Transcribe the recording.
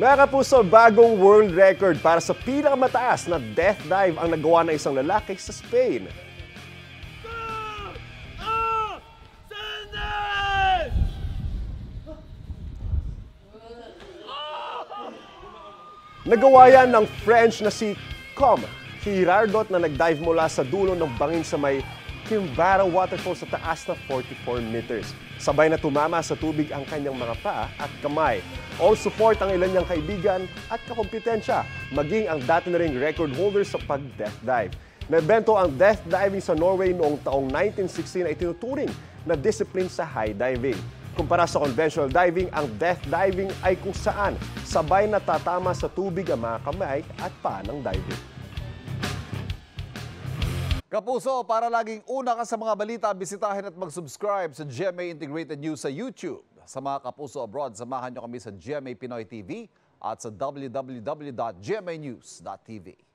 Mga kapuso, bagong world record para sa pinakamataas na death dive ang nagawa ng isang lalaki sa Spain. Nagawa yan ng French na si Com Girardot na nag-dive mula sa dulo ng bangin sa may Quimbarra Waterfall sa taas na 44 meters. Sabay na tumama sa tubig ang kanyang mga paa at kamay. All support ang ilan niyang kaibigan at kakompetensya, maging ang dati na ring record holder sa pag-death dive. Naibento ang death diving sa Norway noong taong 1916 ay tinuturing na discipline sa high diving. Kumpara sa conventional diving, ang death diving ay kung saan sabay na tatama sa tubig ang mga kamay at paa ng diving. Kapuso, para laging una ka sa mga balita, bisitahin at mag-subscribe sa GMA Integrated News sa YouTube. Sa mga kapuso abroad, samahan nyo kami sa GMA Pinoy TV at sa www.gmanews.tv.